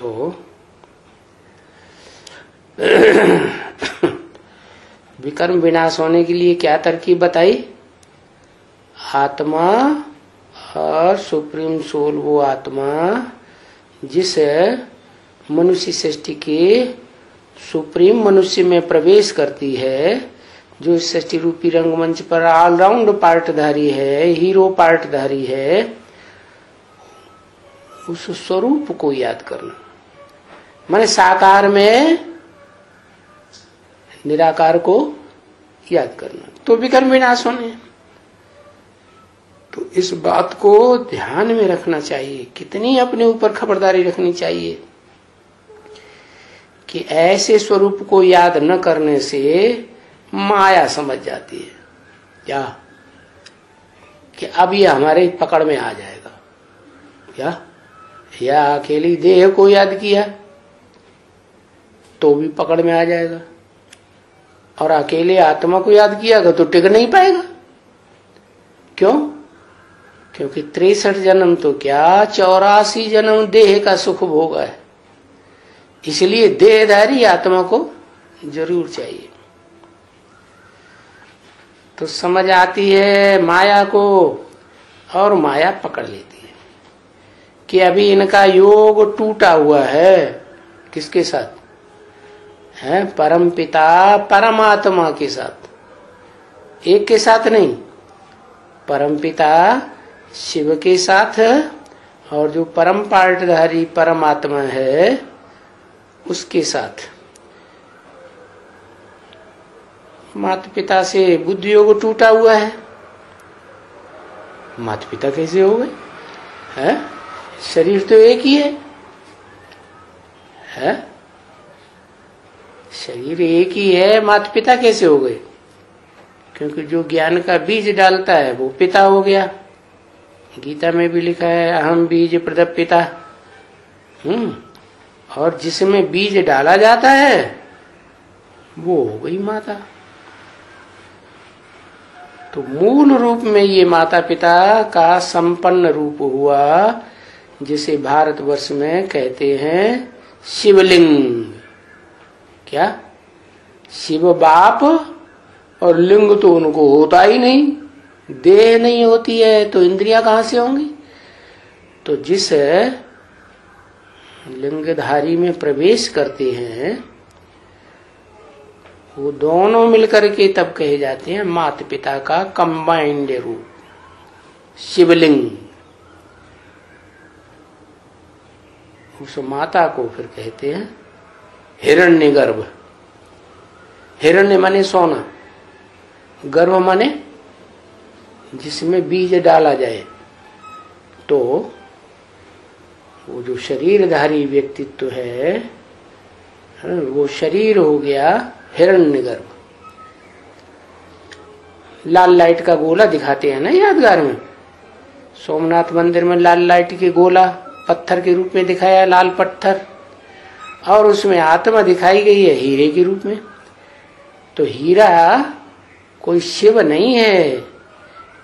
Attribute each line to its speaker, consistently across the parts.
Speaker 1: तो विकर्म विनाश होने के लिए क्या तरकीब बताई? आत्मा और सुप्रीम सोल, वो आत्मा जिस मनुष्य सृष्टि के सुप्रीम मनुष्य में प्रवेश करती है, जो सृष्टि रूपी रंगमंच पर ऑलराउंड पार्टधारी है, हीरो पार्टधारी है, उस स्वरूप को याद करना। माने साकार में निराकार को याद करना, तो विकर्म विनाश होने। तो इस बात को ध्यान में रखना चाहिए, कितनी अपने ऊपर खबरदारी रखनी चाहिए कि ऐसे स्वरूप को याद न करने से माया समझ जाती है क्या कि अब ये हमारे पकड़ में आ जाएगा क्या, या अकेली देह को याद किया तो भी पकड़ में आ जाएगा, और अकेले आत्मा को याद किया तो टिक नहीं पाएगा। क्यों? क्योंकि 63 जन्म तो क्या 84 जन्म देह का सुख भोगा है, इसलिए देहधारी आत्मा को जरूर चाहिए। तो समझ आती है माया को, और माया पकड़ लेती है कि अभी इनका योग टूटा हुआ है। किसके साथ है? परम पिता परमात्मा के साथ, एक के साथ नहीं, परम पिता शिव के साथ, और जो परम पार्टधारी परमात्मा है उसके साथ। माता पिता से बुद्धि योग टूटा हुआ है, माता पिता कैसे हो गए? है शरीर तो एक ही है? शरीर एक ही है, माता पिता कैसे हो गए? क्योंकि जो ज्ञान का बीज डालता है वो पिता हो गया। गीता में भी लिखा है अहम बीज प्रदप पिता। और जिसमें बीज डाला जाता है वो हो गई माता। तो मूल रूप में ये माता पिता का संपन्न रूप हुआ, जिसे भारतवर्ष में कहते हैं शिवलिंग। क्या? शिव बाप, और लिंग तो उनको होता ही नहीं, देह नहीं होती है तो इंद्रियां कहां से होंगी? तो जिस लिंगधारी में प्रवेश करते हैं वो दोनों मिलकर के तब कहे जाते हैं माता पिता का कंबाइंड रूप, शिवलिंग। उस माता को फिर कहते हैं हिरण्यगर्भ। हिरण्य माने सोना, गर्भ माने जिसमें बीज डाला जाए। तो वो जो शरीरधारी व्यक्तित्व है वो शरीर हो गया हिरण्यगर्भ। लाल लाइट का गोला दिखाते हैं ना यादगार में, सोमनाथ मंदिर में लाल लाइट के गोला पत्थर के रूप में दिखाया, लाल पत्थर, और उसमें आत्मा दिखाई गई है हीरे के रूप में। तो हीरा कोई शिव नहीं है,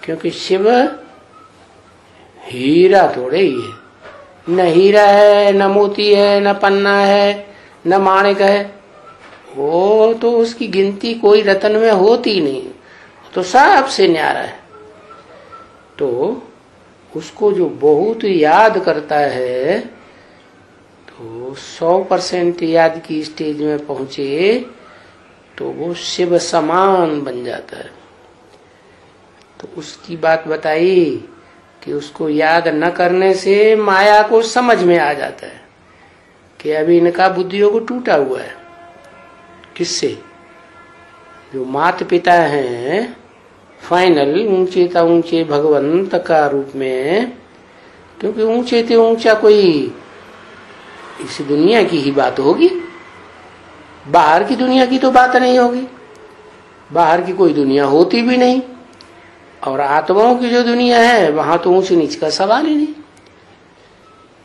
Speaker 1: क्योंकि शिव हीरा थोड़े ही है, न हीरा है, न मोती है, न पन्ना है, न माणिक है। वो तो उसकी गिनती कोई रत्न में होती नहीं, तो सबसे न्यारा है। तो उसको जो बहुत याद करता है तो 100% याद की स्टेज में पहुंचे तो वो शिव समान बन जाता है। तो उसकी बात बताई कि उसको याद न करने से माया को समझ में आ जाता है कि अभी इनका बुद्धि योग टूटा हुआ है। किससे? जो माता पिता हैं फाइनल ऊंचे ता ऊंचे भगवंत का रूप में, क्योंकि ऊंचे ते ऊंचा कोई इस दुनिया की ही बात होगी, बाहर की दुनिया की तो बात नहीं होगी, बाहर की कोई दुनिया होती भी नहीं। और आत्माओं की जो दुनिया है वहां तो ऊंच नीच का सवाल ही नहीं,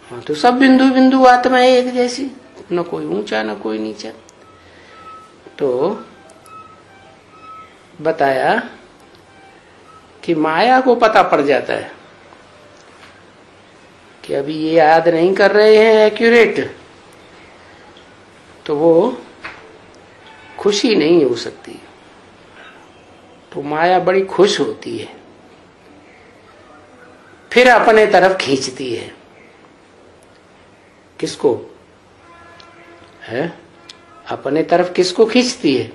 Speaker 1: वहां तो सब बिंदु बिंदु आत्मा है एक जैसी, न कोई ऊंचा न कोई नीचा। तो बताया कि माया को पता पड़ जाता है कि अभी ये याद नहीं कर रहे हैं एक्यूरेट, तो वो खुशी नहीं हो सकती। तो माया बड़ी खुश होती है, फिर अपने तरफ खींचती है। किसको है? अपने तरफ किसको खींचती है?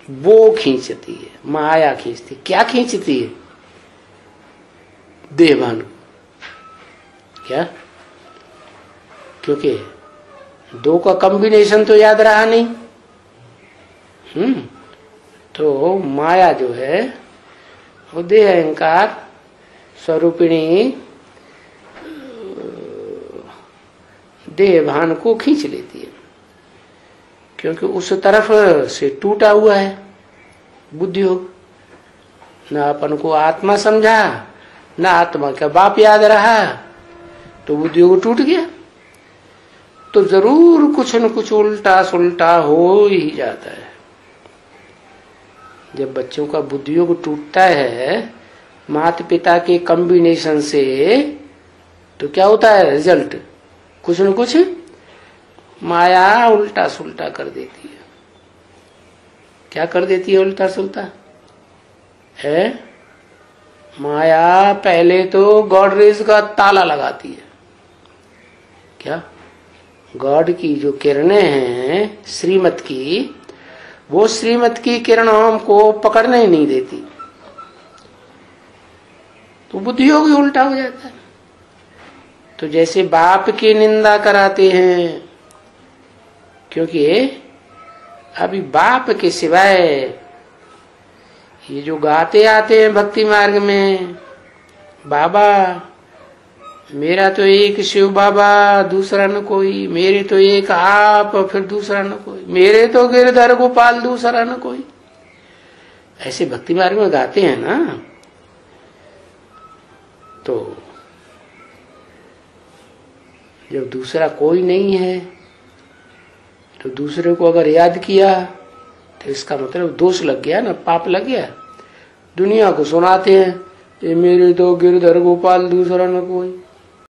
Speaker 1: वो खींचती है, माया खींचती। क्या खींचती है? देहभान। क्या? क्योंकि दो का कॉम्बिनेशन तो याद रहा नहीं। तो माया जो है वो देह अहंकार स्वरूपिणी देहभान को खींच लेती है, क्योंकि उस तरफ से टूटा हुआ है बुद्धियोग। न अपन को आत्मा समझा, न आत्मा का बाप याद रहा, तो बुद्धियोग टूट गया। तो जरूर कुछ न कुछ उल्टा सुल्टा हो ही जाता है। जब बच्चों का बुद्धियोग टूटता है माता पिता के कॉम्बिनेशन से, तो क्या होता है रिजल्ट? कुछ न कुछ माया उल्टा सुल्टा कर देती है। क्या कर देती है उल्टा सुल्टा? है माया पहले तो गॉडरेज का ताला लगाती है। क्या? गॉड की जो किरणें हैं श्रीमत की, वो श्रीमत की किरणों को पकड़ने ही नहीं देती, तो बुद्धियोग ही उल्टा हो जाता है। तो जैसे बाप की निंदा कराते हैं, क्योंकि अभी बाप के सिवाय ये जो गाते आते हैं भक्ति मार्ग में, बाबा मेरा तो एक शिव बाबा, दूसरा न कोई, मेरे तो एक आप, फिर दूसरा न कोई, मेरे तो गिरधर गोपाल, दूसरा न कोई, ऐसे भक्ति मार्ग में गाते हैं ना। तो जब दूसरा कोई नहीं है तो दूसरे को अगर याद किया तो इसका मतलब दोष लग गया ना, पाप लग गया। दुनिया को सुनाते हैं ये मेरे तो गिरधर गोपाल, दूसरा न कोई,